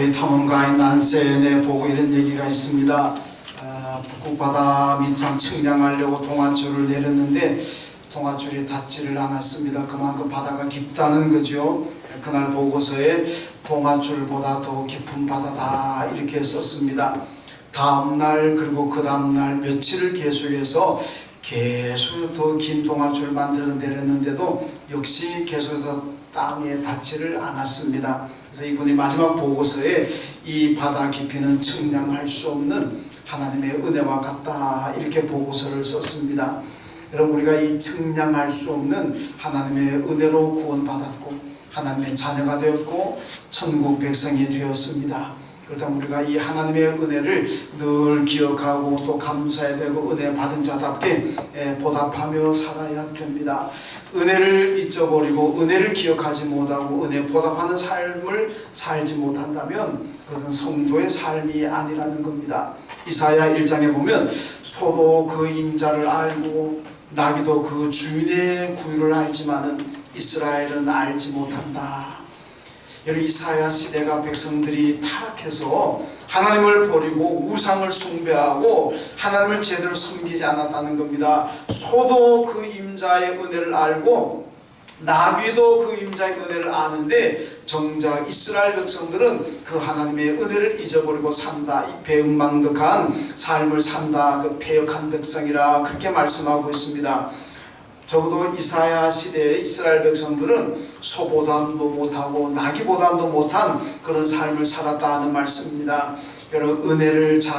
저희 탐험가인 난센에 보고 이런 얘기가 있습니다. 북극 바다 밑상 측량하려고 동아줄을 내렸는데 동아줄이 닿지를 않았습니다. 그만큼 바다가 깊다는 거죠. 그날 보고서에 동아줄보다 더 깊은 바다다 이렇게 썼습니다. 다음날 그리고 그 다음날 며칠을 계속해서 더 긴 동아줄 만들어서 내렸는데도 역시 계속해서 땅에 닿지를 않았습니다. 그래서 이분이 마지막 보고서에 이 바다 깊이는 측량할 수 없는 하나님의 은혜와 같다 이렇게 보고서를 썼습니다. 여러분, 우리가 이 측량할 수 없는 하나님의 은혜로 구원받았고 하나님의 자녀가 되었고 천국 백성이 되었습니다. 그렇다면 우리가 이 하나님의 은혜를 늘 기억하고 또 감사해야 되고 은혜 받은 자답게 보답하며 살아야 됩니다. 은혜를 잊어버리고 은혜를 기억하지 못하고 은혜 보답하는 삶을 살지 못한다면 그것은 성도의 삶이 아니라는 겁니다. 이사야 1장에 보면 소도 그 임자를 알고 나귀도 그 주인의 구유를 알지만은 이스라엘은 알지 못한다. 여러분, 이사야 시대가 백성들이 타락해서 하나님을 버리고 우상을 숭배하고 하나님을 제대로 섬기지 않았다는 겁니다. 소도 그 임자의 은혜를 알고 나귀도 그 임자의 은혜를 아는데 정작 이스라엘 백성들은 그 하나님의 은혜를 잊어버리고 산다. 이 배은망덕한 삶을 산다. 그 패역한 백성이라 그렇게 말씀하고 있습니다. 적어도 이사야 시대의 이스라엘 백성들은 소보담도 못하고 나귀보담도 못한 그런 삶을 살았다는 말씀입니다. 여러분, 은혜를 잘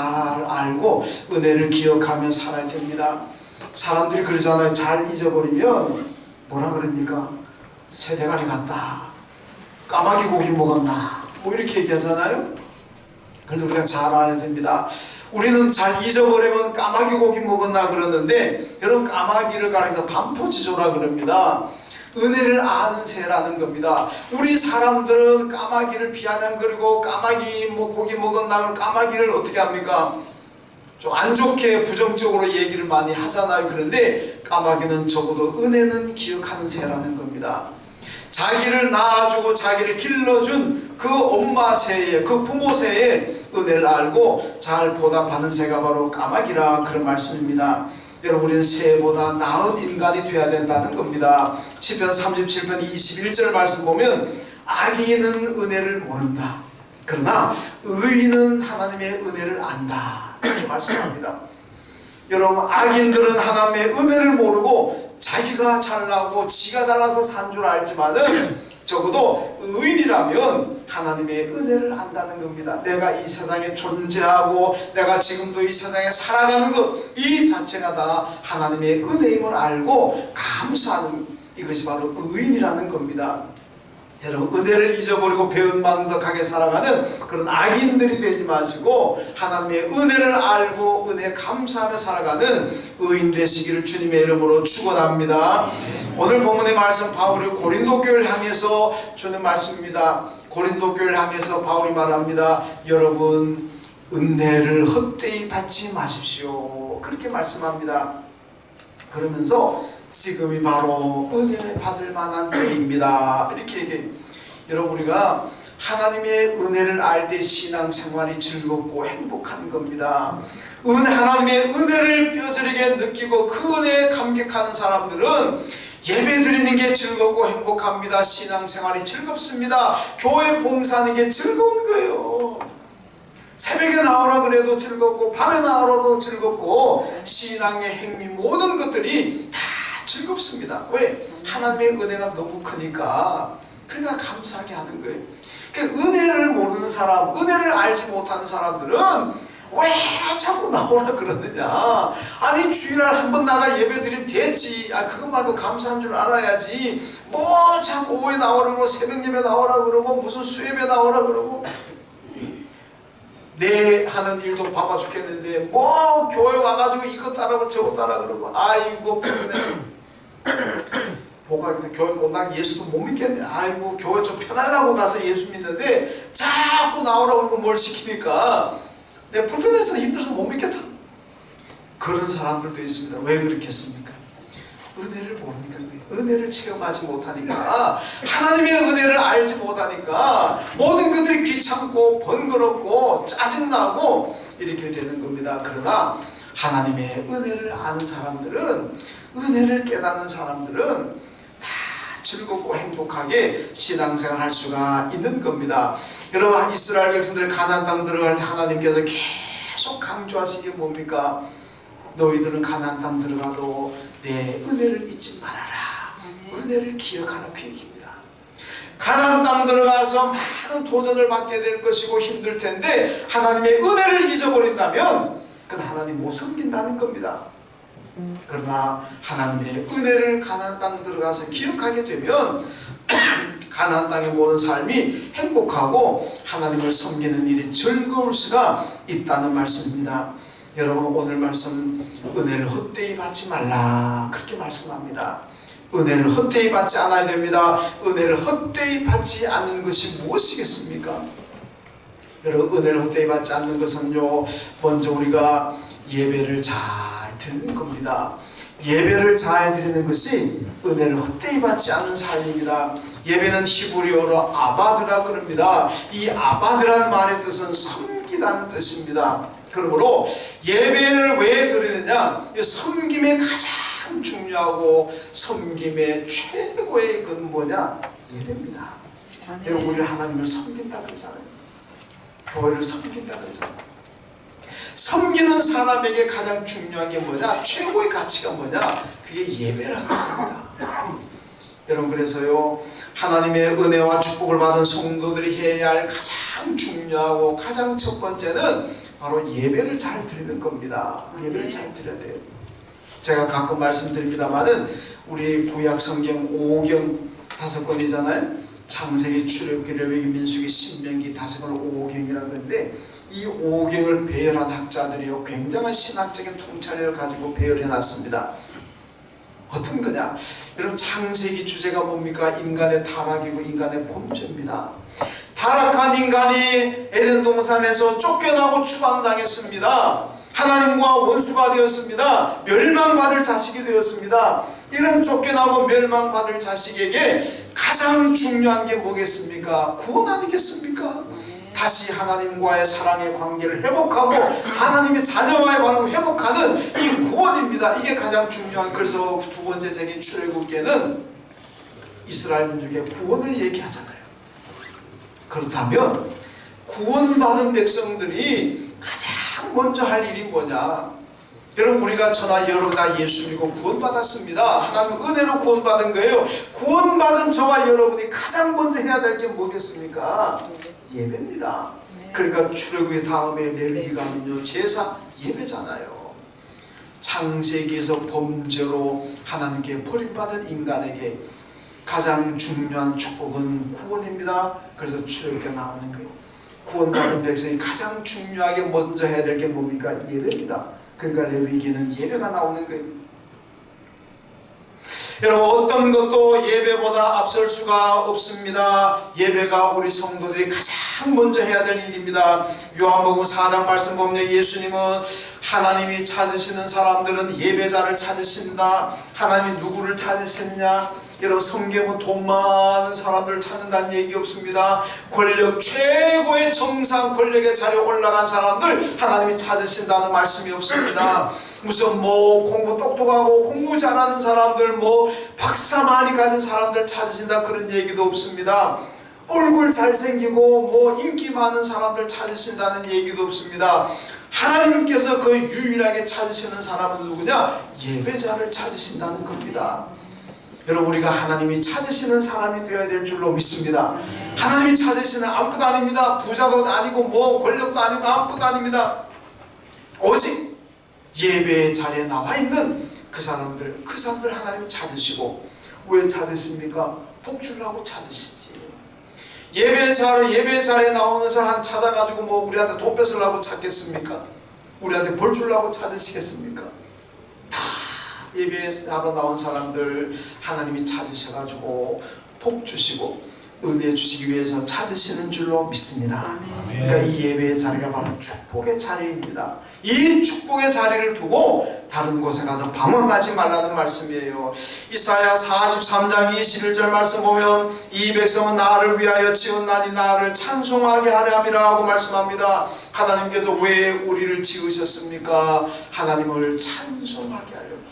알고 은혜를 기억하며 살아야 됩니다. 사람들이 그러잖아요. 잘 잊어버리면 뭐라 그럽니까? 새대가리 같다, 까마귀 고기 먹었나, 뭐 이렇게 얘기하잖아요. 그런데 우리가 잘 알아야 됩니다. 우리는 잘 잊어버리면 까마귀 고기 먹었나 그러는데 여러분, 까마귀를 가리켜서 반포지조라 그럽니다. 은혜를 아는 새라는 겁니다. 우리 사람들은 까마귀를 비아냥거리고 까마귀 뭐 고기 먹었나, 까마귀를 어떻게 합니까? 좀 안 좋게 부정적으로 얘기를 많이 하잖아요. 그런데 까마귀는 적어도 은혜는 기억하는 새라는 겁니다. 자기를 낳아주고 자기를 길러준 그 엄마 새의, 그 부모 새의 은혜를 알고 잘 보답하는 새가 바로 까마귀라 그런 말씀입니다. 여러분, 우리는 새보다 나은 인간이 되어야 된다는 겁니다. 시편 37편 21절 말씀 보면 악인은 은혜를 모른다, 그러나 의인은 하나님의 은혜를 안다 이렇게 말씀합니다. 여러분, 악인들은 하나님의 은혜를 모르고 자기가 잘나고 지가 잘나서 산 줄 알지만은 적어도 의인이라면 하나님의 은혜를 안다는 겁니다. 내가 이 세상에 존재하고 내가 지금도 이 세상에 살아가는 것 이 자체가 다 하나님의 은혜임을 알고 감사하는, 이것이 바로 의인이라는 겁니다. 여러분, 은혜를 잊어버리고 배은망덕하게 살아가는 그런 악인들이 되지 마시고 하나님의 은혜를 알고 은혜에 감사하며 살아가는 의인 되시기를 주님의 이름으로 축원합니다. 오늘 본문의 말씀, 바울이 고린도 교회를 향해서 주는 말씀입니다. 고린도 교회를 향해서 바울이 말합니다. 여러분, 은혜를 헛되이 받지 마십시오. 그렇게 말씀합니다. 그러면서 지금이 바로 은혜 받을 만한 때입니다. 이렇게 얘기해요. 여러분, 우리가 하나님의 은혜를 알 때 신앙생활이 즐겁고 행복한 겁니다. 하나님의 은혜를 뼈저리게 느끼고 그 은혜에 감격하는 사람들은 예배 드리는 게 즐겁고 행복합니다. 신앙생활이 즐겁습니다. 교회 봉사하는 게 즐거운 거예요. 새벽에 나오라 그래도 즐겁고 밤에 나오라도 즐겁고 신앙의 행위 모든 것들이 다 즐겁습니다. 왜? 하나님의 은혜가 너무 크니까. 그러니까 감사하게 하는 거예요. 그러니까 은혜를 모르는 사람, 은혜를 알지 못하는 사람들은 왜 자꾸 나오라 그러느냐. 아니, 주일날 한번 나가 예배 드리면 되지. 그것만도 감사한 줄 알아야지. 뭐 자꾸 오후에 나오라 그러고 새벽 예배 나오라 그러고 무슨 수예배 나오라 그러고 내 하는 일도 바빠 죽겠는데 뭐 교회 와가지고 이것 따라 그러고 저것 따라 그러고 아이고 불편해서 복학에도 교회 못 나가 예수도 못 믿겠네. 아이고 교회 좀 편하려고 가서 예수 믿는데 자꾸 나오라고 그러고 뭘 시키니까 내가 불편해서 힘들어서 못 믿겠다. 그런 사람들도 있습니다. 왜 그렇겠습니까? 은혜를 모르니까, 은혜를 체험하지 못하니까, 하나님의 은혜를 알지 못하니까 모든 것들이 귀찮고 번거롭고 짜증나고 이렇게 되는 겁니다. 그러나 하나님의 은혜를 아는 사람들은, 은혜를 깨닫는 사람들은 다 즐겁고 행복하게 신앙생활 할 수가 있는 겁니다. 여러분, 이스라엘 백성들 가나안 땅 들어갈 때 하나님께서 계속 강조하신 게 뭡니까? 너희들은 가나안 땅 들어가도 내 은혜를 잊지 말아라. 은혜를 기억하라, 그 얘기입니다. 가나안 땅 들어가서 많은 도전을 받게 될 것이고 힘들 텐데 하나님의 은혜를 잊어버린다면 그건 하나님 못 섬긴다는 겁니다. 그러나 하나님의 은혜를 가나안 땅 들어가서 기억하게 되면 가나안 땅의 모든 삶이 행복하고 하나님을 섬기는 일이 즐거울 수가 있다는 말씀입니다. 여러분, 오늘 말씀 은혜를 헛되이 받지 말라, 그렇게 말씀합니다. 은혜를 헛되이 받지 않아야 됩니다. 은혜를 헛되이 받지 않는 것이 무엇이겠습니까? 여러분, 은혜를 헛되이 받지 않는 것은요, 먼저 우리가 예배를 잘 드리는 겁니다. 예배를 잘 드리는 것이 은혜를 헛되이 받지 않는 삶입니다. 예배는 히브리어로 아바드라 그럽니다. 이 아바드라는 말의 뜻은 섬기다는 뜻입니다. 그러므로 예배를 왜 드리느냐? 섬김의 가장 중요하고 섬김의 최고의 건 뭐냐? 예배입니다. 여러분, 우리는 하나님을 섬긴다 그러잖아요. 교회를 섬긴다 그러잖아요. 섬기는 사람에게 가장 중요한 게 뭐냐? 최고의 가치가 뭐냐? 그게 예배라는 겁니다. 여러분, 그래서요, 하나님의 은혜와 축복을 받은 성도들이 해야 할 가장 중요하고 가장 첫 번째는 바로 예배를 잘 드리는 겁니다. 예배를 잘 드려야 돼요. 제가 가끔 말씀드립니다만은 우리 구약 성경 5경 5권이잖아요. 창세기, 출애굽기, 레위기, 민수기, 신명기 5권을 5경이라고 하는데 이 5경을 배열한 학자들이요, 굉장한 신학적인 통찰을 가지고 배열해 놨습니다. 어떤 거냐? 여러분, 창세기 주제가 뭡니까? 인간의 타락이고 인간의 범죄입니다. 타락한 인간이 에덴 동산에서 쫓겨나고 추방당했습니다. 하나님과 원수가 되었습니다. 멸망받을 자식이 되었습니다. 이런 쫓겨나고 멸망받을 자식에게 가장 중요한 게 뭐겠습니까? 구원 아니겠습니까? 다시 하나님과의 사랑의 관계를 회복하고 하나님의 자녀와의 관계를 회복하는 이 구원입니다. 이게 가장 중요한. 그래서 두 번째 책인 출애굽기에는 이스라엘 민족의 구원을 얘기하잖아요. 그렇다면 구원받은 백성들이 가장 먼저 할 일이 뭐냐? 여러분, 우리가 저나 여러분 다 예수 믿고 구원받았습니다. 하나님 은혜로 구원받은 거예요. 구원받은 저와 여러분이 가장 먼저 해야 될 게 뭐겠습니까? 예배입니다. 그러니까 출애굽기 다음에 레위기가는요, 제사 예배잖아요. 창세기에서 범죄로 하나님께 버림받은 인간에게 가장 중요한 축복은 구원입니다. 그래서 출애굽기가 나오는 거예요. 구원받은 백성이 가장 중요하게 먼저 해야 될 게 뭡니까? 예배입니다. 그러니까 레위기는 예배가 나오는 거예요. 여러분, 어떤 것도 예배보다 앞설 수가 없습니다. 예배가 우리 성도들이 가장 먼저 해야 될 일입니다. 요한복음 4장 말씀 보면 예수님은 하나님이 찾으시는 사람들은 예배자를 찾으신다. 하나님이 누구를 찾으셨냐? 여러분, 성경은 돈 많은 사람들을 찾는다는 얘기 없습니다. 권력, 최고의 정상 권력의 자리에 올라간 사람들 하나님이 찾으신다는 말씀이 없습니다. 무슨 뭐 공부 똑똑하고 공부 잘하는 사람들, 뭐 박사 많이 가진 사람들 찾으신다 그런 얘기도 없습니다. 얼굴 잘생기고 뭐 인기 많은 사람들 찾으신다는 얘기도 없습니다. 하나님께서 그 유일하게 찾으시는 사람은 누구냐? 예배자를 찾으신다는 겁니다. 여러분, 우리가 하나님이 찾으시는 사람이 되어야 될 줄로 믿습니다. 하나님이 찾으시는 아무것도 아닙니다. 부자도 아니고 뭐 권력도 아니고 아무것도 아닙니다. 오직 예배의 자리에 나와 있는 그 사람들 하나님이 찾으시고, 왜 찾으십니까? 복 주려고 찾으시지. 예배 자리에 나오는 사람 찾아가지고 뭐 우리한테 돈 뺏으려고 찾겠습니까? 우리한테 벌 주려고 찾으시겠습니까? 다 예배하러 나온 사람들 하나님이 찾으셔가지고 복 주시고 은혜 주시기 위해서 찾으시는 줄로 믿습니다. 그러니까 이 예배의 자리가 바로 축복의 자리입니다. 이 축복의 자리를 두고 다른 곳에 가서 방황하지 말라는 말씀이에요. 이사야 43장 21절 말씀 보면 이 백성은 나를 위하여 지었나니 나를 찬송하게 하려 함이라 고 말씀합니다. 하나님께서 왜 우리를 지으셨습니까? 하나님을 찬송하게 하려고,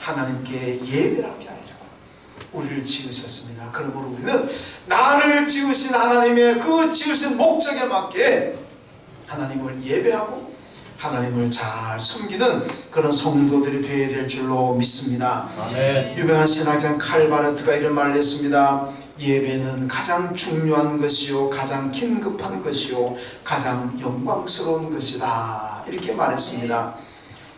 하나님께 예배하게 하려고 우리를 지으셨습니다. 그러므로 우리는 나를 지으신 하나님의 그 지으신 목적에 맞게 하나님을 예배하고 하나님을 잘 섬기는 그런 성도들이 되어야 될 줄로 믿습니다. 아멘. 유명한 신학자 칼 바르트가 이런 말을 했습니다. 예배는 가장 중요한 것이요, 가장 긴급한 것이요, 가장 영광스러운 것이다, 이렇게 말했습니다.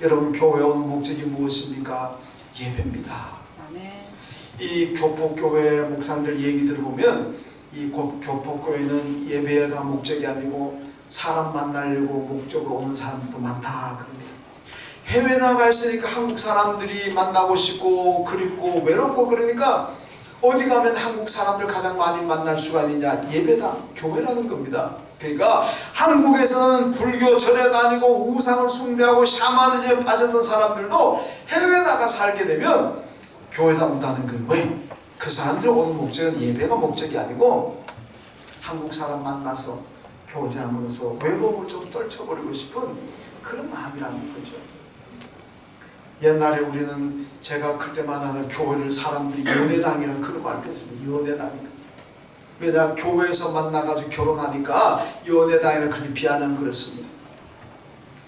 여러분, 교회 오는 목적이 무엇입니까? 예배입니다. 아멘. 이 교포교회 목사님들 얘기 들어보면 이 교포교회는 예배가 목적이 아니고 사람 만나려고 목적으로 오는 사람들도 많다 그럽니다. 해외 나가 있으니까 한국 사람들이 만나고 싶고 그립고 외롭고 그러니까 어디 가면 한국 사람들 가장 많이 만날 수가 있느냐? 예배다, 교회라는 겁니다. 그러니까 한국에서는 불교 절에 다니고 우상을 숭배하고 샤머니즘에 빠졌던 사람들도 해외 나가 살게 되면 교회다 온다는 거예요. 왜? 그 사람들 오는 목적은 예배가 목적이 아니고 한국 사람 만나서 교제함으로써 외로움을 좀 떨쳐버리고 싶은 그런 마음이라는 거죠. 옛날에 우리는 제가 클 때마다 교회를 사람들이 연애당이라는 그런 말을 했습니다. 연애당이다. 왜냐, 교회에서 만나가지고 결혼하니까 연애당이라는 그렇게 비아냥 그랬습니다.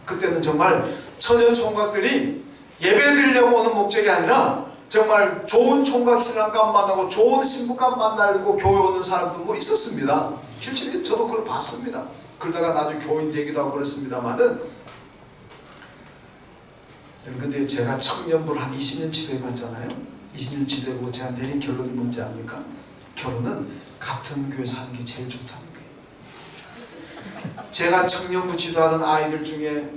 그때는 정말 처녀 총각들이 예배 드리려고 오는 목적이 아니라 정말 좋은 총각신랑감 만나고 좋은 신부감 만나려고 교회 오는 사람도 뭐 있었습니다. 실제로 저도 그걸 봤습니다. 그러다가 나중에 교인 되기도 하고 그랬습니다만은, 근데 제가 청년부를 한 20년 지도해봤잖아요. 20년 지도해보고 제가 내린 결론이 뭔지 압니까? 결혼은 같은 교회 사는 게 제일 좋다는 거예요. 제가 청년부 지도하던 아이들 중에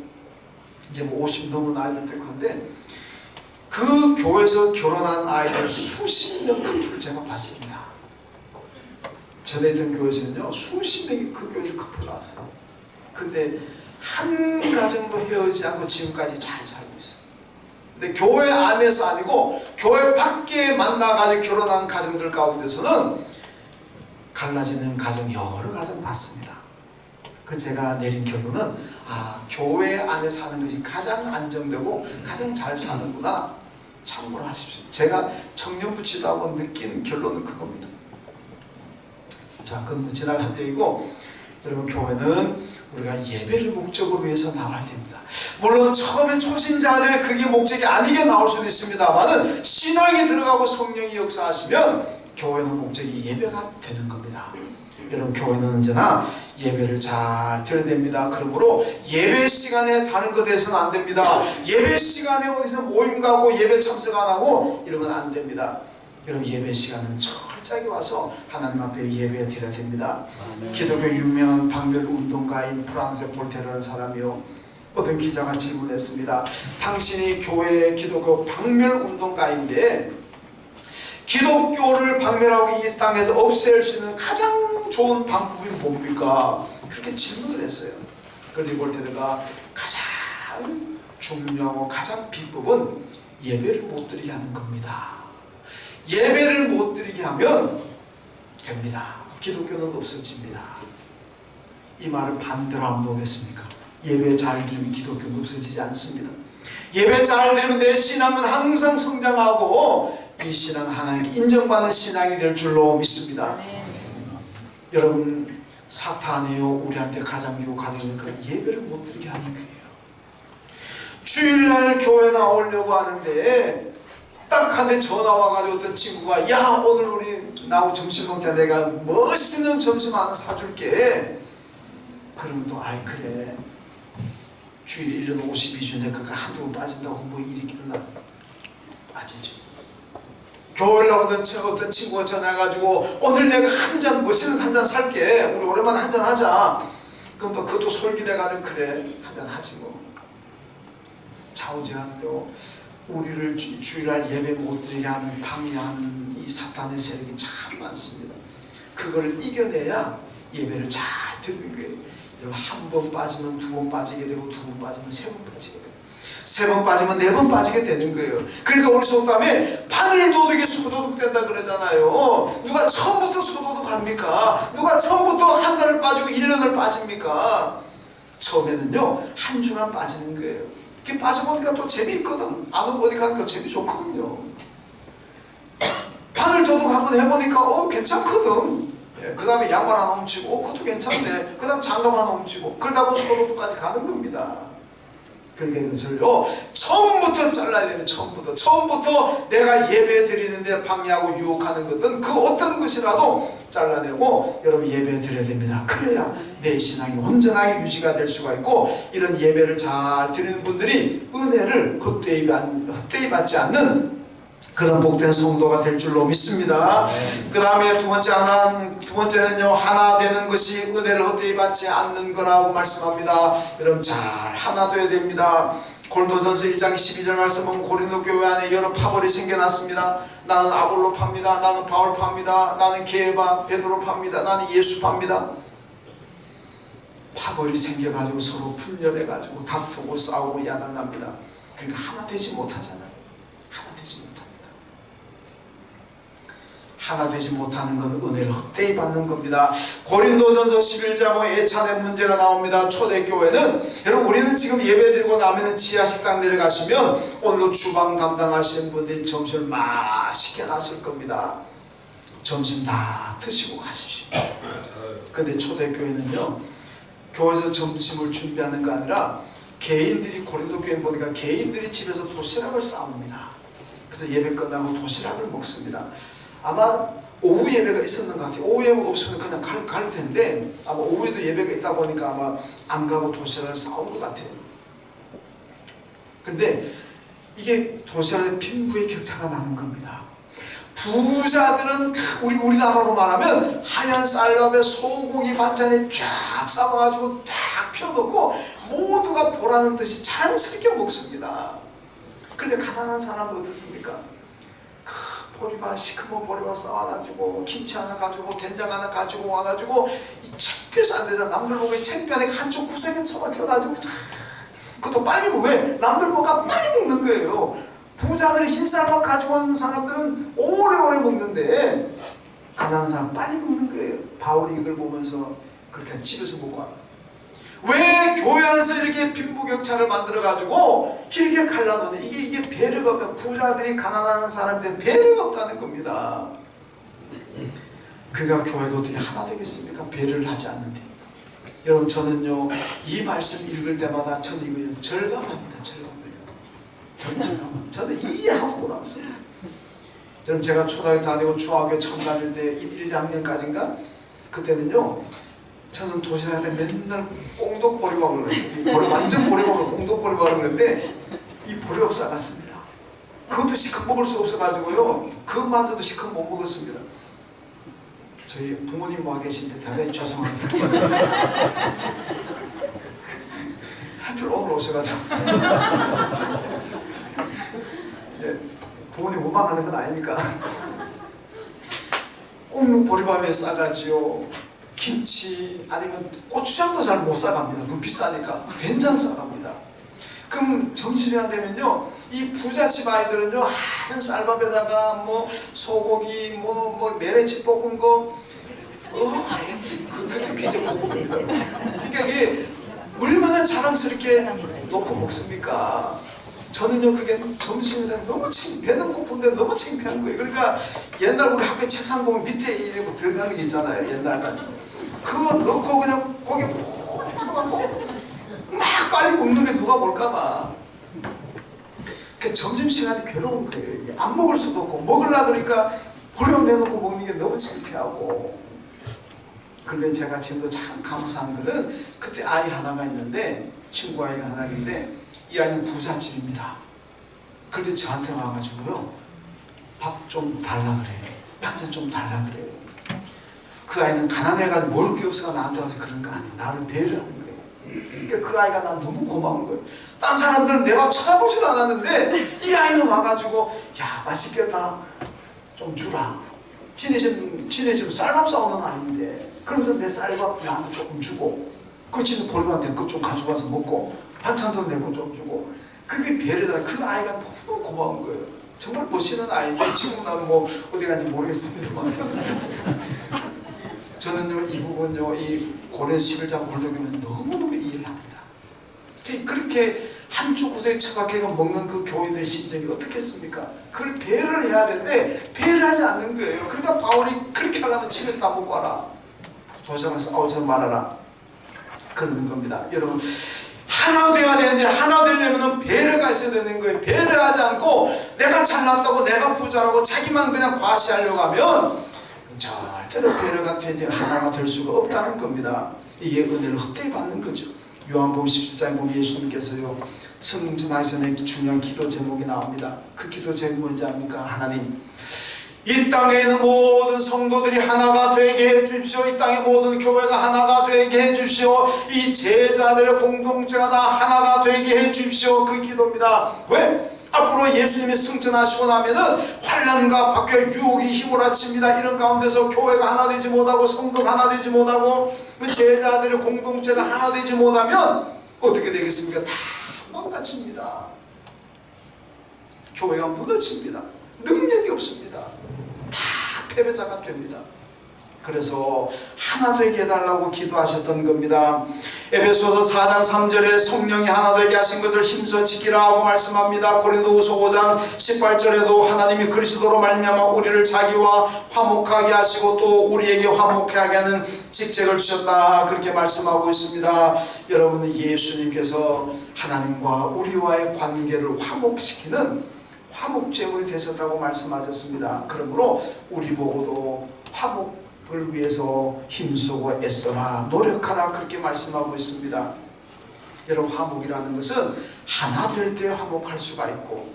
이제 뭐 50 넘은 아이들도 있고 한데 그 교회에서 결혼한 아이들 수십 명 커플을 제가 봤습니다. 전에 있던 교회에서는요, 수십 명이 그 교회에서 커플 나왔어요. 근데 한 가정도 헤어지지 않고 지금까지 잘 살고 있어요. 근데 교회 안에서 아니고 교회 밖에 만나가지고 결혼한 가정들 가운데서는 갈라지는 가정 여러 가정 봤습니다. 그래서 제가 내린 결론은 교회 안에 사는 것이 가장 안정되고 가장 잘 사는구나. 참고로 하십시오. 제가 청년부 지도하고 느낀 결론은 그겁니다. 자, 그건 지나간 얘기고, 여러분, 교회는 우리가 예배를 목적으로 위해서 나와야 됩니다. 물론 처음에 초신자들의 그게 목적이 아니게 나올 수도 있습니다만은 신앙이 들어가고 성령이 역사하시면 교회는 목적이 예배가 되는 겁니다. 여러분, 교회는 언제나 예배를 잘 드려야 됩니다. 그러므로 예배 시간에 다른 것에 대해서는 안 됩니다. 예배 시간에 어디서 모임 가고 예배 참석 안 하고 이런 건 안 됩니다. 여러분, 예배 시간은 철저하게 와서 하나님 앞에 예배 드려야 됩니다. 아멘. 기독교 유명한 박멸 운동가인 프랑스의 볼테르라는 사람이요, 어떤 기자가 질문했습니다. 당신이 교회 기독교 박멸 운동가인데 기독교를 박멸하고 이 땅에서 없앨 수 있는 가장 좋은 방법이 뭡니까? 그렇게 질문을 했어요. 그런데 볼테르가 가장 중요하고 가장 비법은 예배를 못 드리게 하는 겁니다. 예배를 못 드리게 하면 됩니다. 기독교는 없어집니다. 이 말을 반대로 한번 보겠습니까? 예배 잘 드리면 기독교는 없어지지 않습니다. 예배 잘 드리면 내 신앙은 항상 성장하고 이 신앙은 하나님께 인정받는 신앙이 될 줄로 믿습니다. 여러분, 사탄이요, 우리한테 가장 유혹하는 건 예배를 못 드리게 하는 거예요. 주일날 교회 나오려고 하는데 딱 한 대 전화 와가지고 어떤 친구가, 야, 오늘 우리 나하고 점심 먹자, 내가 멋있는 점심 하나 사줄게. 그러면 또 아이 그래, 주일 1년 52주인데 그거 한두 번 빠진다고 뭐 일이 있나? 빠지죠. 교회를 어떤 친구가 전화해가지고 오늘 내가 한 잔 멋있는 한 잔 살게, 우리 오랜만에 한 잔 하자. 그럼 또 그것도 솔깃해가지고 그래, 한 잔 하지 뭐. 좌우지간으로 우리를 주일날 예배 못 드리게 하는, 방해하는 이 사탄의 세력이 참 많습니다. 그걸 이겨내야 예배를 잘 드리는 거예요. 여러분, 한 번 빠지면 두 번 빠지게 되고, 두 번 빠지면 세 번 빠지게 되고, 세 번 빠지면 네 번 빠지게 되는 거예요. 그러니까 우리 속담에 바늘 도둑이 수도둑 된다 그러잖아요. 누가 처음부터 수도둑 합니까? 누가 처음부터 한 달을 빠지고 1년을 빠집니까? 처음에는요, 한 주간 빠지는 거예요. 그게 빠져보니까 또 재미있거든. 안 오고 어디 가니까 재미 좋거든요. 바늘 도둑 한번 해보니까 괜찮거든. 그 다음에 양말 하나 훔치고 그것도 괜찮네. 그 다음 장갑 하나 훔치고 그러다 보면 소도둑까지 가는 겁니다. 그러니까 이것을 처음부터 잘라야 되면 처음부터 내가 예배 드리는데 방해하고 유혹하는 것은 그 어떤 것이라도 잘라내고 여러분 예배 드려야 됩니다. 그래야 내 신앙이 온전하게 유지가 될 수가 있고, 이런 예배를 잘 드리는 분들이 은혜를 헛되이 받지 않는 그런 복된 성도가 될 줄로 믿습니다. 그 다음에 두 번째는요, 하나 되는 것이 은혜를 헛되이 받지 않는 거라고 말씀합니다. 여러분 잘 하나 돼야 됩니다. 고린도전서 1장 12절 말씀은 고린도 교회 안에 여러 파벌이 생겨났습니다. 나는 아볼로 팝니다. 나는 바울 팝니다. 나는 게바 베드로 팝니다. 나는 예수 팝니다. 파벌이 생겨가지고 서로 분열해가지고 다투고 싸우고 야단납니다. 그러니까 하나 되지 못하잖아요. 하나 되지 못합니다. 하나 되지 못하는 건 은혜를 헛되이 받는 겁니다. 고린도전서 11장 애찬의 문제가 나옵니다. 초대교회는, 여러분 우리는 지금 예배드리고 나면 지하 식당 내려가시면 오늘 주방 담당하시는 분들이 점심을 맛있게 놨을 겁니다. 점심 다 드시고 가십시오. 근데 초대교회는요, 교회에서 점심을 준비하는 거 아니라 개인들이, 고린도 교회 보니까 개인들이 집에서 도시락을 싸웁니다. 그래서 예배 끝나고 도시락을 먹습니다. 아마 오후 예배가 있었는 것 같아요. 오후 예배가 없으면 그냥 갈 텐데, 아마 오후에도 예배가 있다 보니까 아마 안 가고 도시락을 싸온 것 같아요. 근데 이게 도시락의 빈부의 격차가 나는 겁니다. 부자들은 우리나라로 말하면 하얀 쌀밥에 소고기 반찬에 쫙 싸워가지고 딱 펴놓고 모두가 보라는 듯이 자랑스럽게 먹습니다. 그런데 가난한 사람은 어떻습니까? 보리밥, 시커먼 보리밥 싸와가지고 김치 하나 가지고 된장 하나 가지고 와가지고 이 창피해서 안 되잖아. 남들 보고 창피하게 한쪽 구석에 처박혀가지고 그것도 빨리 먹어. 왜? 남들 보고 빨리 먹는 거예요. 부자들이 흰쌀밥 가지고 온 사람들은 오래오래 먹는데 가난한 사람은 빨리 먹는 거예요. 바울이 이걸 보면서 그렇게 집에서 먹고 와라. 왜 교회 안에서 이렇게 빈부격차를 만들어가지고 이렇게 갈라놓는, 이게 배려가 없다. 부자들이 가난한 사람들은 배려가 없다는 겁니다. 그러니까 교회가 어떻게 하나 되겠습니까? 배려를 하지 않는데. 여러분 저는요, 이 말씀 읽을 때마다 저는 이거 절감합니다. 저는 이해하고 남습니다. 여러분 제가 초등학교 다니고 중학교 처음 다닐 때 1, 2학년까지인가? 그때는요, 저는 도시락에 맨날 꽁독보리밥을 해요. 완전 보리밥을 꽁독보리밥을 하는데 이 보리밥 싸갔습니다. 그것도 시컷 먹을 수 없어가지고요, 그것마저도 시컷 못 먹었습니다. 저희 부모님 와 계신데 대단히 죄송합니다. 하필 오늘 오셔가지고 부모님 원망하는 건 아니니까 꽁독보리밥에 싸가지요, 김치 아니면 고추장도 잘 못 싸갑니다. 그럼 비싸니까 된장 싸갑니다. 그럼 점심시간 되면요, 이 부잣집 아이들은요, 하얀 쌀밥에다가 뭐 소고기 뭐 메레치 볶은 거, 그게 굉장히 고급입니다. 그러니까 이게 얼마나 자랑스럽게 놓고 먹습니까? 저는요, 그게 점심에 너무 배는 고픈데 너무 창피한 거예요. 그러니까 옛날 우리 학교 책상 보면 밑에 이렇게 들어가는 게 있잖아요. 옛날에는 그거 넣고 그냥 고기 푹 쳐갖고 막 빨리 먹는 게 누가 볼까봐. 그 점심시간이 괴로운 거예요. 안 먹을 수도 없고, 먹으려고 그러니까 보령 내놓고 먹는 게 너무 창피하고. 그런데 제가 지금도 참 감사한 거는, 그때 아이 하나가 있는데, 친구 아이가 하나 있는데, 이 아이는 부잣집입니다. 그런데 저한테 와가지고요, 밥 좀 달라 그래요. 반찬 좀 달라 그래요. 그 아이는 가난해가지고 먹을 게 없어가 나한테 와서 그런 거 아니에요. 나를 배려하는 거예요. 그러니까 그 아이가 난 너무 고마운 거예요. 딴 사람들은 내 밥 쳐다보지도 않았는데 이 아이는 와가지고, 야 맛있겠다, 좀 주라. 지네 집 쌀밥 싸우는 아이인데, 그러면서 내 쌀밥 나한테 조금 주고, 그치는 버리면 내 것 좀 가져가서 먹고 반찬도 내 거 좀 주고 그게 배려잖아요. 그 아이가 너무 고마운 거예요. 정말 멋있는 아이인데 지금 나는 뭐 어디 간지 모르겠습니다만 저는요 이 부분요 이 고려 11장 골독이면 너무너무 이해를 합니다. 그렇게 한쪽 구석에 처박혀가 먹는 그 교인들의 심정이 어떻겠습니까? 그걸 배려를 해야 되는데 배려를 하지 않는 거예요. 그러니까 바울이 그렇게 하려면 집에서 다 먹고 와라. 도저히 싸우지 말아라. 그러는 겁니다. 여러분 하나 되어야 되는데 하나 되려면 배려가 있어야 되는 거예요. 배려하지 않고 내가 잘났다고 내가 부자라고 자기만 그냥 과시하려고 하면 절대로 배려가 되지 하나가 될 수가 없다는 겁니다. 이게 은혜를 헛되이 받는 거죠. 요한복음 17장에 보면 예수님께서요 성전하기 전에 중요한 기도 제목이 나옵니다. 그 기도 제목이 뭔지 압니까? 하나님 이 땅에 있는 모든 성도들이 하나가 되게 해주십시오. 이 땅의 모든 교회가 하나가 되게 해주십시오. 이 제자들의 공동체가 다 하나가 되게 해주십시오. 그 기도입니다. 왜? 앞으로 예수님이 승천하시고 나면은 환난과 박해 유혹이 휘몰아칩니다. 이런 가운데서 교회가 하나 되지 못하고 성도가 하나 되지 못하고 제자들의 공동체가 하나 되지 못하면 어떻게 되겠습니까? 다 망가집니다. 교회가 무너집니다. 능력이 없습니다. 다 패배자가 됩니다. 그래서 하나 되게 해달라고 기도하셨던 겁니다. 에베소서 4장 3절에 성령이 하나 되게 하신 것을 힘써 지키라 하고 말씀합니다. 고린도후서 5장 18절에도 하나님이 그리스도로 말미암아 우리를 자기와 화목하게 하시고 또 우리에게 화목하게 하는 직책을 주셨다 그렇게 말씀하고 있습니다. 여러분은 예수님께서 하나님과 우리와의 관계를 화목시키는 화목제물이 되셨다고 말씀하셨습니다. 그러므로 우리 보고도 화목을 위해서 힘쓰고 애써라 노력하라 그렇게 말씀하고 있습니다. 여러분 화목이라는 것은 하나 될 때 화목할 수가 있고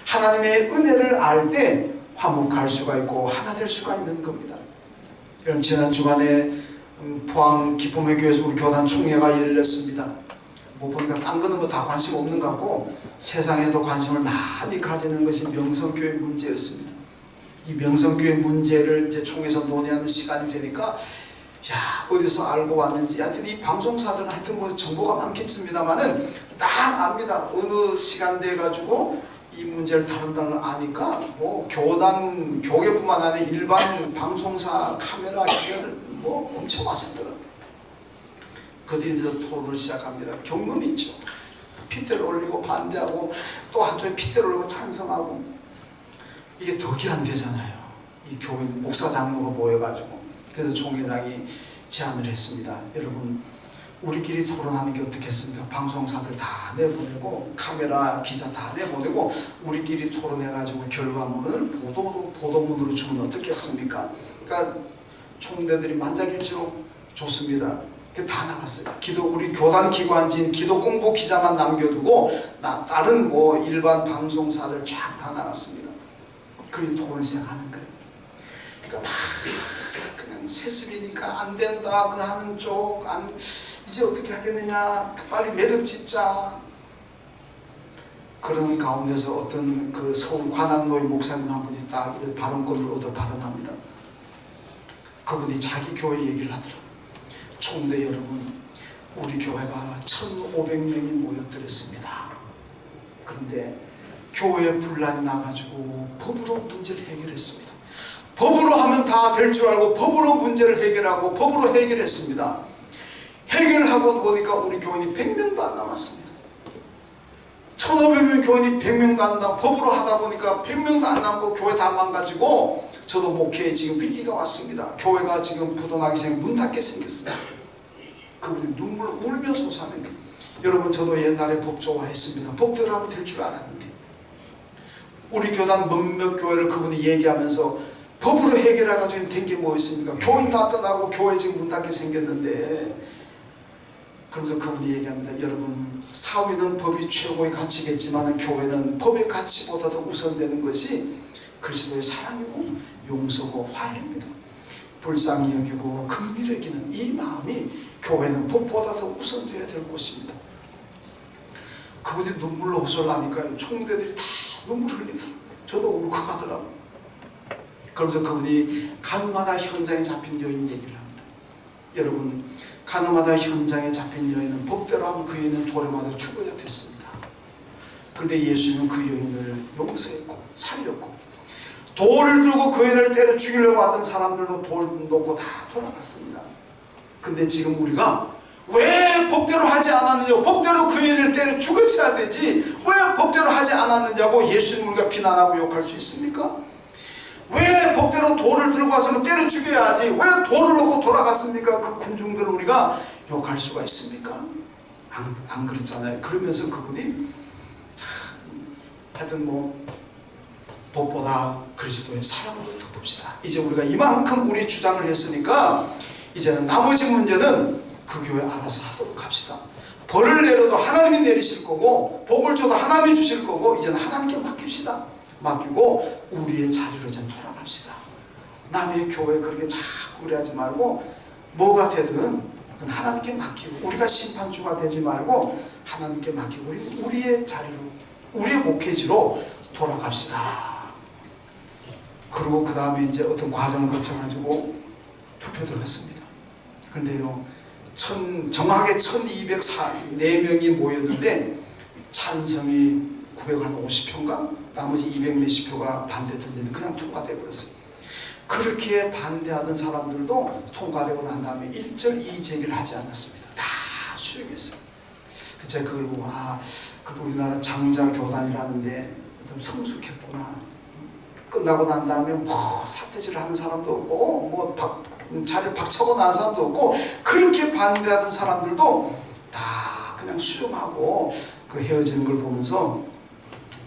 하나님의 은혜를 알 때 화목할 수가 있고 하나 될 수가 있는 겁니다. 여러분 지난 주간에 포항 기쁨의 교회에서 우리 교단 총회가 열렸습니다. 뭐 보니까 딴 거는 뭐 다 관심 없는 것 같고 세상에도 관심을 많이 가지는 것이 명성교회 문제였습니다. 이 명성교회 문제를 이제 총회에서 논의하는 시간이 되니까 야 어디서 알고 왔는지 하여튼 이 방송사들은 하여튼 뭐 정보가 많겠습니다만은 딱 압니다. 어느 시간대 가지고 이 문제를 다룬다는 걸 아니까 뭐 교단 교회뿐만 아니라 일반 방송사 카메라 기자들 뭐 엄청 왔었더라고요. 그들이 대해서 토론을 시작합니다. 경론이 있죠. 핏대를 올리고 반대하고 또 한쪽에 핏대를 올리고 찬성하고 이게 덕이 안 되잖아요. 이 교회 목사 장로가 모여가지고 그래서 총회장이 제안을 했습니다. 여러분 우리끼리 토론하는 게 어떻겠습니까? 방송사들 다 내보내고 카메라 기자 다 내보내고 우리끼리 토론해가지고 결과물을 보도문으로 주면 어떻겠습니까? 그러니까 총대들이 만장일치로 좋습니다. 다 나갔어요. 우리 교단 기관지인 기도 공보 기자만 남겨두고 다른 뭐 일반 방송사들 쫙 다 나갔습니다. 그리고 토론 시작하는 거예요. 그러니까 그냥 세습이니까 안 된다 그 하는 쪽 이제 어떻게 하겠느냐 빨리 매듭 짓자. 그런 가운데서 어떤 그 서울 관악노인 목사님 한 분이 딱 발언권을 얻어 발언합니다. 그분이 자기 교회 얘기를 하더라고요. 총대 여러분, 우리 교회가 1,500명이 모였더랬습니다. 그런데 교회에 분란이 나가지고 법으로 문제를 해결했습니다. 법으로 하면 다 될 줄 알고 법으로 문제를 해결하고 법으로 해결했습니다. 해결하고 보니까 우리 교인이 100명도 안 남았습니다. 1,500명 교인이 100명도 안 남고 법으로 하다 보니까 100명도 안 남고 교회 다 망가지고 저도 목회에 지금 위기가 왔습니다. 교회가 지금 부도나기 전에 문 닫게 생겼습니다. 그분이 눈물 울며 솟아낸 거예요. 여러분 저도 옛날에 법 좋아했습니다. 법대로 하면 될 줄 알았는데 우리 교단 몇몇 교회를 그분이 얘기하면서 법으로 해결해가지고 된 게 뭐 있습니까? 교인 다 떠나고 교회 지금 문 닫게 생겼는데 그러면서 그분이 얘기합니다. 여러분 사회는 법이 최고의 가치겠지만 교회는 법의 가치보다도 우선되는 것이 그리스도의 사랑이고 용서고 화해입니다. 불쌍히 여기고 긍휼히 여기는 이 마음이 교회는 법보다도 우선되어야 될 곳입니다. 그분이 눈물로 호소하니까요. 총대들이 다 눈물을 흘리더라고요. 저도 울고 가더라고요. 그러면서 그분이 가요마다 현장에 잡힌 여인 얘기를 합니다. 여러분 가늠하다 현장에 잡힌 여인은 법대로 하면 그 여인은 돌에 맞아 죽어야 됐습니다. 그런데 예수님은 그 여인을 용서했고 살렸고, 돌을 들고 그 여인을 때려 죽이려고 하던 사람들도 돌 놓고 다 돌아갔습니다. 근데 지금 우리가 왜 법대로 하지 않았느냐고, 법대로 그 여인을 때려 죽었어야 되지 왜 법대로 하지 않았느냐고 예수님 우리가 비난하고 욕할 수 있습니까? 왜 법대로 돌을 들고 와서 때려 죽여야지 왜 돌을 놓고 돌아갔습니까? 그 군중들을 우리가 욕할 수가 있습니까? 안 그렇잖아요. 그러면서 그분이 하여튼 법보다 그리스도의 사랑으로 덮읍시다. 이제 우리가 이만큼 우리 주장을 했으니까 이제는 나머지 문제는 그 교회 알아서 하도록 합시다. 벌을 내려도 하나님이 내리실 거고, 복을 줘도 하나님이 주실 거고, 이제는 하나님께 맡깁시다. 맡기고 우리의 자리로 이제 돌아갑시다. 남의 교회 그렇게 자꾸 그래 하지 말고, 뭐가 되든 하나님께 맡기고, 우리가 심판주가 되지 말고 하나님께 맡기고 우리의 자리로, 우리의 목회지로 돌아갑시다. 그리고 그 다음에 이제 어떤 과정을 거쳐가지고 투표를 했습니다. 그런데요, 정확하게 1204명이 모였는데 찬성이 950표인가? 나머지 200 몇십 표가 반대했던지는 그냥 통과되어 버렸어요. 그렇게 반대하던 사람들도 통과되고 난 다음에 1절 이의제기를 하지 않았습니다. 다 수용했어요. 제가 그걸 보고 그래도 우리나라 장자교단이라는데 좀 성숙했구나. 끝나고 난 다음에 사태질을 하는 사람도 없고 자리를 박차고 나는 사람도 없고, 그렇게 반대하는 사람들도 다 그냥 수용하고 그 헤어지는 걸 보면서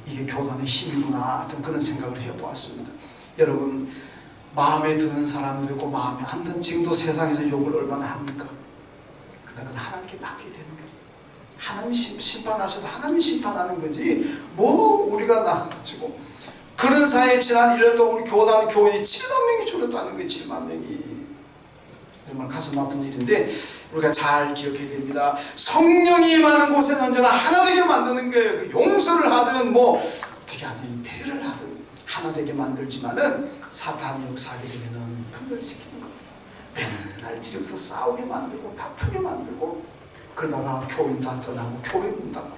이게 교단의 힘이구나 하여튼 그런 생각을 해보았습니다. 여러분, 마음에 드는 사람도 있고 마음에 안 드는, 지금도 세상에서 욕을 얼마나 합니까? 그러나 그건 하나님께 맡기게 되는 거예요. 하나님 심판하셔도 하나님 심판하는 거지 우리가 나가지고. 그런 사이에 지난 1년 동안 우리 교단 교인이 7만 명이 줄었다는 거예요. 7만 명이. 정말 가슴 아픈 일인데 우리가 잘 기억해야 됩니다. 성령이 임하는 곳에는 언제나 하나 되게 만드는 거예요. 그 용서를 하든 어떻게 하든 배를 하든 하나 되게 만들지만은 사탄이 역사하게 되면은 분열시키는 거예요. 맨날 뒤부터 싸우게 만들고 다투게 만들고, 그러다가 교인 다 떠나고 교회 문 닫고,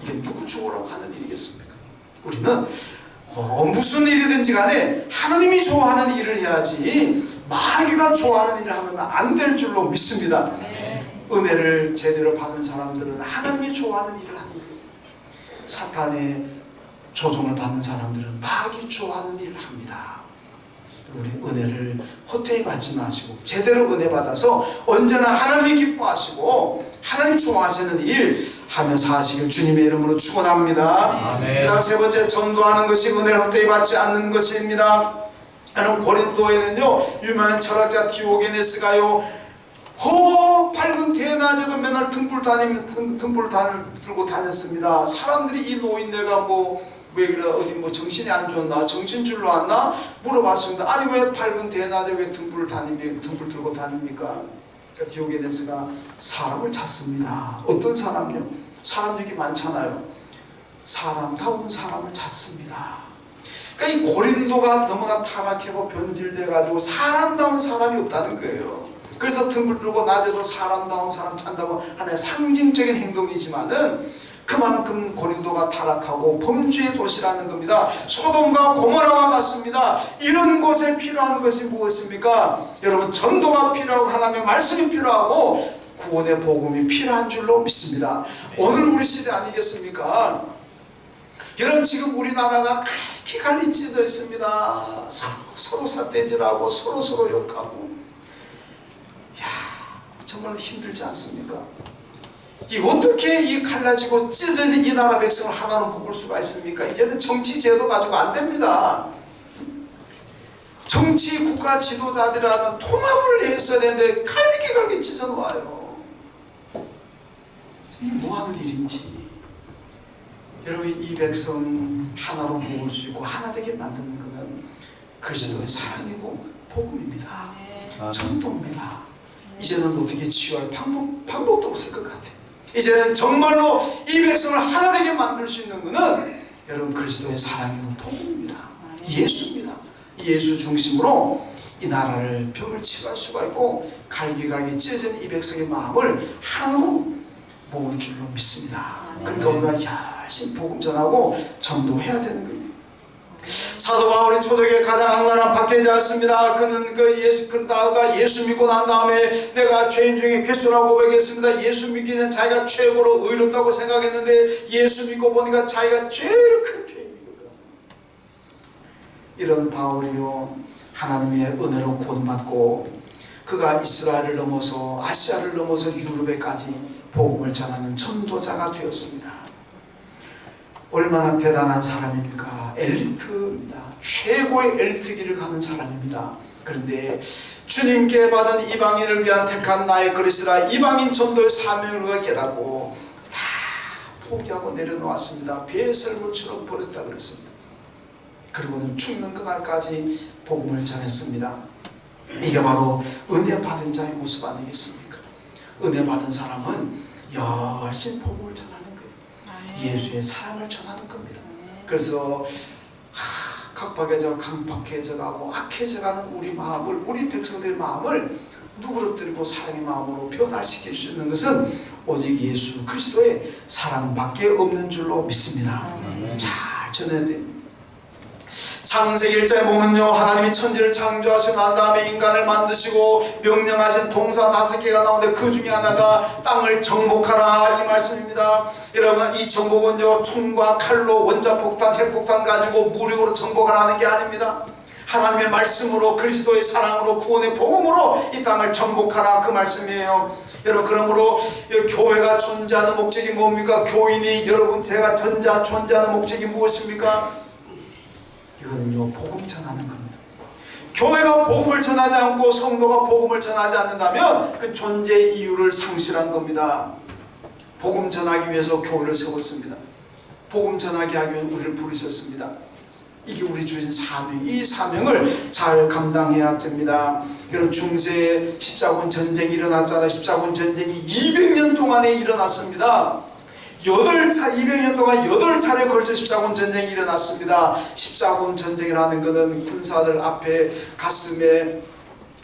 이게 누구 죽으라고 하는 일이겠습니까? 우리는 무슨 일이든지 간에 하나님이 좋아하는 일을 해야지 마귀가 좋아하는 일을 하면 안 될 줄로 믿습니다. 은혜를 제대로 받은 사람들은 하나님이 좋아하는 일을 하는 거예요. 사탄의 조종을 받는 사람들은 마귀 좋아하는 일을 합니다. 우리 은혜를 헛되이 받지 마시고 제대로 은혜 받아서 언제나 하나님이 기뻐하시고 하나님 좋아하시는 일 하면서 하시길 주님의 이름으로 축원합니다. 그 다음 세 번째, 전도하는 것이 은혜를 헛되이 받지 않는 것입니다. 여러분, 고린도에는요 유명한 철학자 디오게네스가요 밝은 대낮에도 맨날 등불 들고 다녔습니다. 사람들이 이 노인네가 왜 그래, 어디 정신이 안 좋나, 정신줄로 왔나 물어봤습니다. 아니 왜 밝은 대낮에 왜 등불 들고 다닙니까? 그러니까 디오게네스가 사람을 찾습니다. 어떤 사람요? 사람 얘기 많잖아요. 사람다운 사람을 찾습니다. 그러니까 이 고린도가 너무나 타락하고 변질돼가지고 사람다운 사람이 없다는 거예요. 그래서 등불 들고 낮에도 사람다운 사람 찾는다고 하나의 상징적인 행동이지만은 그만큼 고린도가 타락하고 범죄의 도시라는 겁니다. 소돔과 고모라와 같습니다. 이런 곳에 필요한 것이 무엇입니까? 여러분, 전도가 필요하고 하나님의 말씀이 필요하고 구원의 복음이 필요한 줄로 믿습니다. 오늘 우리 시대 아니겠습니까? 여러분, 지금 우리나라가 갈기 찢어져 있습니다. 서로 삿대질하고 서로 욕하고, 정말 힘들지 않습니까? 어떻게 이 갈라지고 찢어진 이 나라 백성을 하나로 묶을 수가 있습니까? 이제는 정치 제도 가지고 안 됩니다. 정치 국가 지도자들이라면 통합을 했어야 되는데 갈기 찢어 놓아요. 이 뭐하는 일인지. 여러분, 이 백성 하나로 모을 수 있고 하나 되게 만드는 것은 그리스도의 사랑이고 복음입니다. 전도입니다. 이제는 어떻게 치유할 방법도 없을 것 같아요. 이제는 정말로 이 백성을 하나 되게 만들 수 있는 것은 여러분 그리스도의 사랑이고 복음입니다. 예수입니다. 예수 중심으로 이 나라를 벽을 치갈 수가 있고 갈기갈기 찢어진 이 백성의 마음을 하나로 모을 줄로 믿습니다. 그러니까 우리가 열심히 복음 전하고 전도해야 되는 거예요. 사도 바울이 초대교회 가장 악랄한 박해자였습니다. 그는 그러다가 예수 믿고 난 다음에 내가 죄인 중에 괴수라고 고백했습니다. 예수 믿기 전에 자기가 최고로 의롭다고 생각했는데 예수 믿고 보니까 자기가 제일 큰 죄인이거든. 이런 바울이요, 하나님의 은혜로 구원받고 그가 이스라엘을 넘어서 아시아를 넘어서 유럽에까지 복음을 전하는 전도자가 되었습니다. 얼마나 대단한 사람입니까? 엘리트입니다. 최고의 엘리트 길을 가는 사람입니다. 그런데 주님께 받은 이방인을 위한 택한 나의 그리스라 이방인 전도의 사명을 깨닫고 다 포기하고 내려놓았습니다. 배설물처럼 버렸다 그랬습니다. 그리고는 죽는 그날까지 복음을 전했습니다. 이게 바로 은혜 받은 자의 모습 아니겠습니까? 은혜 받은 사람은 열심히 복음을 전하는 거예요. 예수의 사랑을 전하는 겁니다. 그래서 각박해져 강박해져가고 악해져가는 우리 마음을, 우리 백성들의 마음을 누그러뜨리고 사랑의 마음으로 변화시킬 수 있는 것은 오직 예수 그리스도의 사랑밖에 없는 줄로 믿습니다. 잘 전해야 돼요. 창세기 1장에 보면요, 하나님이 천지를 창조하시고 난 다음에 인간을 만드시고 명령하신 동사 5개가 나오는데 그 중에 하나가 땅을 정복하라 이 말씀입니다. 여러분, 이 정복은요 총과 칼로 원자폭탄, 핵폭탄 가지고 무력으로 정복을 하는 게 아닙니다. 하나님의 말씀으로, 그리스도의 사랑으로, 구원의 복음으로 이 땅을 정복하라 그 말씀이에요. 여러분, 그러므로 교회가 존재하는 목적이 뭡니까? 교인이, 여러분, 제가 존재하는 목적이 무엇입니까? 이거는요, 복음 전하는 겁니다. 교회가 복음을 전하지 않고 성도가 복음을 전하지 않는다면 그 존재 이유를 상실한 겁니다. 복음 전하기 위해서 교회를 세웠습니다. 복음 전하게 하기 위해 우리를 부르셨습니다. 이게 우리 주신 사명, 이 사명을 잘 감당해야 됩니다. 여러분, 중세 십자군 전쟁이 일어났잖아요. 십자군 전쟁이 200년 동안에 일어났습니다. 200년 동안 8차례에 걸쳐 십자군 전쟁이 일어났습니다. 십자군 전쟁이라는 것은 군사들 앞에 가슴에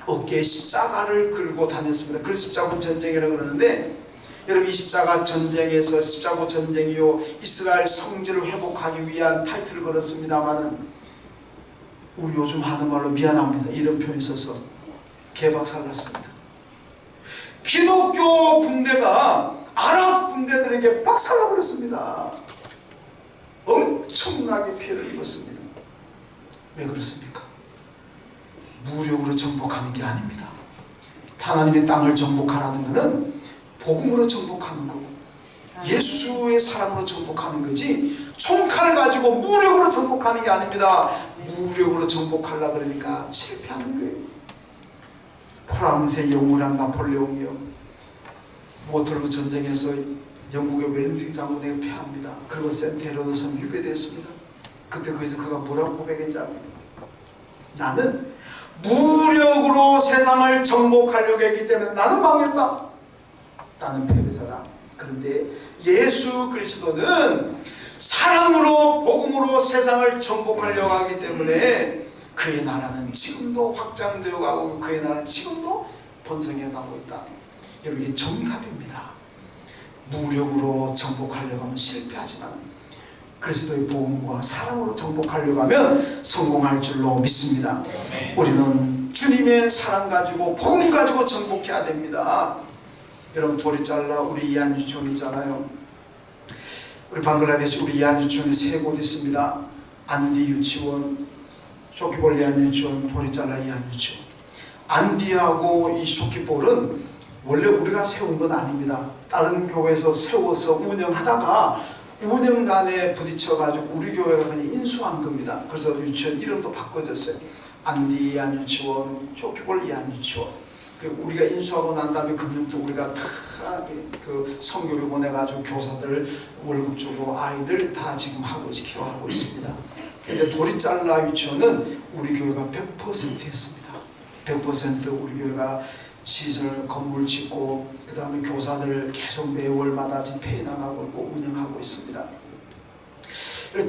어깨에 십자가를 걸고 다녔습니다. 그래서 십자군 전쟁이라고 그러는데, 여러분, 이 십자가 전쟁에서 십자군 전쟁이요 이스라엘 성지를 회복하기 위한 타이틀을 걸었습니다만은 우리 요즘 하는 말로 미안합니다. 이런 표현이 있어서 개박살났습니다. 기독교 군대가 아랍 군대들에게 박살나버렸습니다. 엄청나게 피해를 입었습니다. 왜 그렇습니까? 무력으로 정복하는 게 아닙니다. 하나님의 땅을 정복하라는 것은 복음으로 정복하는 거고 예수의 사랑으로 정복하는 거지, 총칼을 가지고 무력으로 정복하는 게 아닙니다. 무력으로 정복하려고 그러니까 실패하는 거예요. 프랑스의 영웅이란 나폴레옹이요, 워털루 전쟁에서 영국의 웰링턴 장군에게 패합니다. 그리고 센테르도 선교에 되었습니다. 그때 거기서 그가 뭐라고 고백했는지 압니다. 나는 무력으로 세상을 정복하려고 했기 때문에 나는 망했다. 나는 패배자다. 그런데 예수 그리스도는 사랑으로, 복음으로 세상을 정복하려고 하기 때문에 그의 나라는 지금도 확장되어 가고 그의 나라는 지금도 번성해 가고 있다. 여러분, 이게 정답입니다. 무력으로 정복하려고 하면 실패하지만 그리스도의 복음과 사랑으로 정복하려고 하면 성공할 줄로 믿습니다. 우리는 주님의 사랑 가지고 복음 가지고 정복해야 됩니다. 여러분, 돌이 잘라 우리 이안 유치원이잖아요. 우리 방글라데시 우리 이안 유치원이 3곳 있습니다. 안디 유치원, 쇼키볼 이안 유치원, 돌이 잘라 이안 유치원. 안디하고 이 쇼키볼은 원래 우리가 세운 건 아닙니다. 다른 교회에서 세워서 운영하다가 운영단에 부딪혀가지고 우리 교회가 그냥 인수한 겁니다. 그래서 유치원 이름도 바꿔줬어요. 안디 이안 유치원, 쇼키볼 이안 유치원. 우리가 인수하고 난 다음에 금년도 우리가 다 그 성교비 보내가지고 교사들 월급 주고 아이들 다 지금 하고 키워하고 있습니다. 근데 도리잘라 유치원은 우리 교회가 100% 했습니다. 100% 우리 교회가 시설 건물 짓고 그 다음에 교사들을 계속 매월마다 지금 페이 나가고 있고 운영하고 있습니다.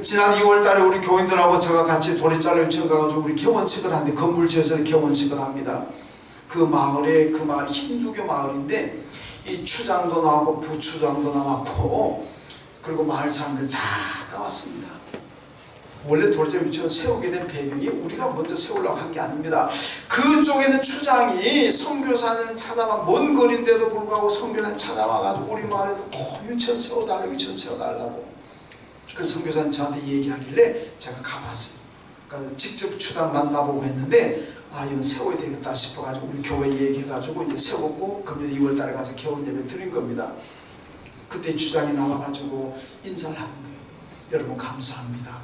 지난 2월달에 우리 교인들하고 제가 같이 도리잘라 유치원 가가지고 우리 개원식을 하는데 건물지에서 개원식을 합니다. 그 마을이 힌두교 마을인데 이 추장도 나왔고 부추장도 나왔고 그리고 마을 사람들 다 나왔습니다. 원래 도리잘라 유치원 세우게 된 배경이 우리가 먼저 세우려고 한 게 아닙니다. 그쪽에는 추장이 선교사는 찾아와 먼 거리인데도 불구하고 선교사는 찾아와가지고 우리 마을에도 유치원 세워달라고 그래서 선교사는 저한테 얘기하길래 제가 가봤어요. 그러니까 직접 추장 만나보고 했는데 이건 세워야 되겠다 싶어가지고 우리 교회 얘기해가지고 이제 세웠고 금년 2월달에 가서 개원 예배 드린 겁니다. 그때 추장이 나와가지고 인사를 하는 거예요. 여러분 감사합니다.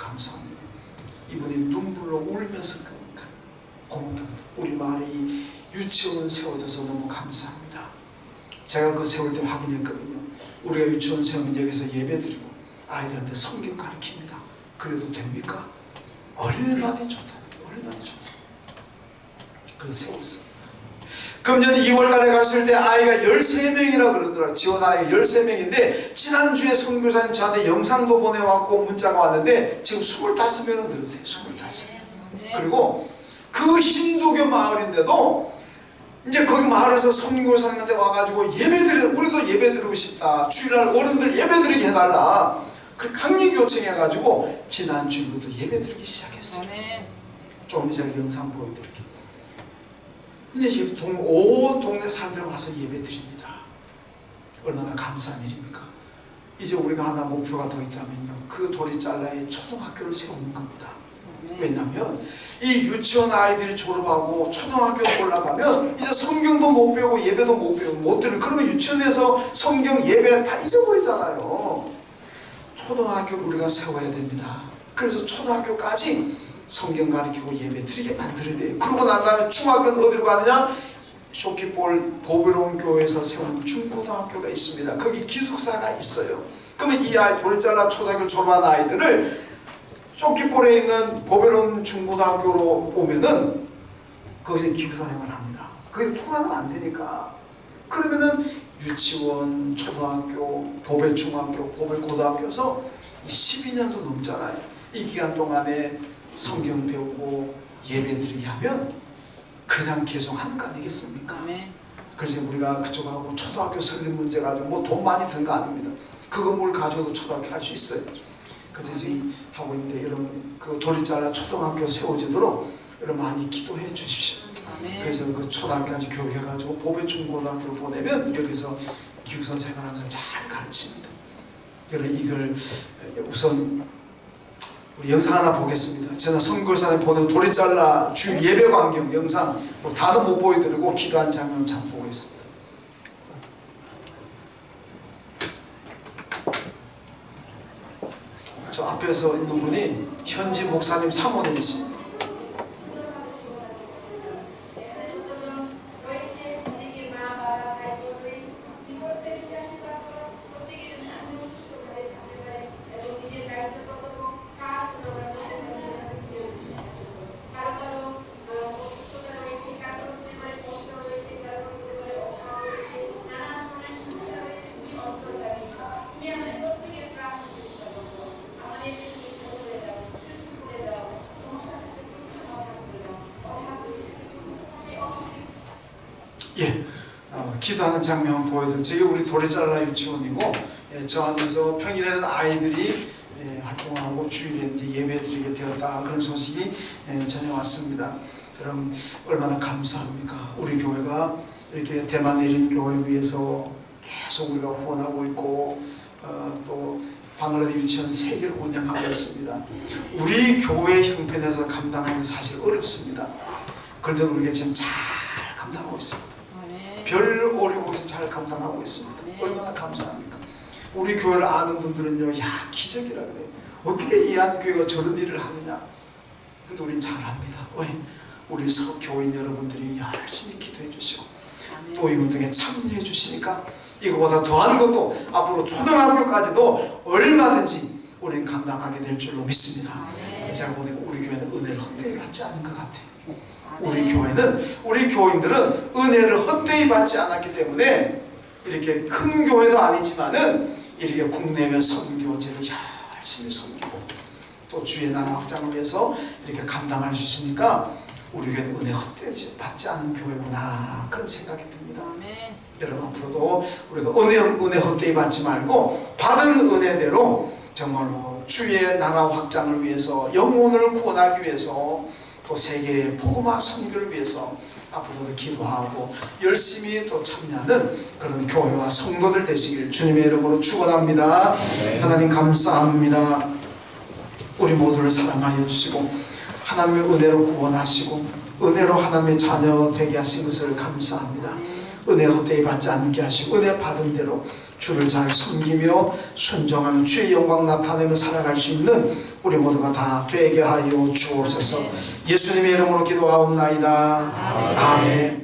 이분이 눈물로 울면서 고맙다. 우리 마을에 이 유치원 세워줘서 너무 감사합니다. 제가 그 세울 때 확인했거든요. 우리가 유치원 세우면 여기서 예배드리고 아이들한테 성경 가르칩니다. 그래도 됩니까? 얼마나 좋다. 그래서 세웠어요. 금년 2월달에 갔을 때 아이가 13명이라 그러더라고요. 지원 아이가 13명인데 지난주에 선교사님 저한테 영상도 보내왔고 문자가 왔는데 지금 25명은 늘었대요. 25명. 그리고 그 힌두교 마을인데도 이제 거기 마을에서 선교사님한테 와가지고 우리도 예배드리고 싶다. 주일날 어른들 예배드리게 해달라. 그 강력 요청해가지고 지난주부터 예배드리기 시작했어요. 조금 전에 제가 영상 보여드릴게요. 이제 온 동네 사람들 와서 예배드립니다. 얼마나 감사한 일입니까? 이제 우리가 하나 목표가 더 있다면요. 그 도리잘라에 초등학교를 세우는 겁니다. 왜냐하면 이 유치원 아이들이 졸업하고 초등학교 올라가면 이제 성경도 못 배우고 예배도 못 드는 그러면 유치원에서 성경 예배를 다 잊어버리잖아요. 초등학교를 우리가 세워야 됩니다. 그래서 초등학교까지 성경 가르치고 예배 드리게 만들어야 돼요. 그러고 난 다음에 중학교는 어디로 가느냐? 쇼키볼 보배로운 교회에서 세운 중고등학교가 있습니다. 거기 기숙사가 있어요. 그러면 이 아이 도리잘라 초등학교 졸업한 아이들을 쇼키볼에 있는 보배로운 중고등학교로 오면은 거기서 기숙사 생활을 합니다. 그게 통화는 안 되니까. 그러면은 유치원, 초등학교, 보배 중학교, 보배 고등학교에서 12년도 넘잖아요. 이 기간 동안에 성경 배우고 예배드리게 하면 그냥 계속 하는 거 아니겠습니까? 그래서 우리가 그쪽하고 초등학교 설립 문제 가지고 뭐 돈 많이 드는 거 아닙니다. 그거 뭘 가져도 초등학교 할 수 있어요. 그래서 지금 하고 있는데 여러분 그 도리잘라 초등학교 세워지도록 여러분 많이 기도해 주십시오. 그래서 그 초등학교까지 교육해가지고 보배 중고등학교를 보내면 여기서 기숙사 생활하면서 잘 가르칩니다. 여러분 이걸 우선 우리 영상 하나 보겠습니다. 제가 선교사님 보낸 도리잘라 주 예배 광경 영상 뭐 다는 못 보여드리고 기도한 장면 참 보겠습니다. 저 앞에서 있는 분이 현지 목사님 사모님이십니다. 기도하는 장면 보여드릴게요. 저게 우리 도리잘라 유치원이고 저 안에서 평일에는 아이들이 활동하고 주일에 이제 예배드리게 되었다 그런 소식이 전해왔습니다. 여러분 얼마나 감사합니까? 우리 교회가 이렇게 대만 내린 교회 위해서 계속 우리가 후원하고 있고 또 방글라데시 유치원 3개를 운영하고 있습니다. 우리 교회 형편에서 감당하기 사실 어렵습니다. 그런데 우리가 지금 잘 감당하고 있습니다. 별 어려움 없이 잘 감당하고 있습니다. 얼마나 감사합니까? 우리 교회를 아는 분들은요, 야 기적이라 그래요. 어떻게 이 한 교회가 저런 일을 하느냐? 근데 우린 잘합니다. 왜? 우리 교인 여러분들이 열심히 기도해 주시고 또 이 운동에 참여해 주시니까 이거보다 더한 것도 앞으로 초등학교까지도 얼마든지 우리는 감당하게 될 줄로 믿습니다. 제가 보니까 우리 교회는 은혜를 헛되이 받지 않은 것 같아요. 우리 교회는, 우리 교인들은 은혜를 헛되이 받지 않았기 때문에 이렇게 큰 교회도 아니지만은 이렇게 국내외 선교제를 열심히 섬기고 또 주의 나라 확장을 위해서 이렇게 감당할 수 있으니까 우리 교회는 은혜 헛되지 받지 않은 교회구나 그런 생각이 듭니다. 아멘. 여러분 앞으로도 우리가 은혜 헛되이 받지 말고 받은 은혜대로 정말로 주의 나라 확장을 위해서 영혼을 구원하기 위해서 또 세계의 복음화 선교를 위해서 앞으로도 기도하고 열심히 또 참여하는 그런 교회와 성도들 되시길 주님의 이름으로 축원합니다. 하나님 감사합니다. 우리 모두를 사랑하여 주시고 하나님의 은혜로 구원하시고 은혜로 하나님의 자녀 되게 하신 것을 감사합니다. 은혜 헛되이 받지 않게 하시고 은혜 받은 대로 주를 잘 섬기며 순종하는 주의 영광 나타내며 살아갈 수 있는 우리 모두가 다 되게 하여 주옵소서. 예수님의 이름으로 기도하옵나이다. 아멘.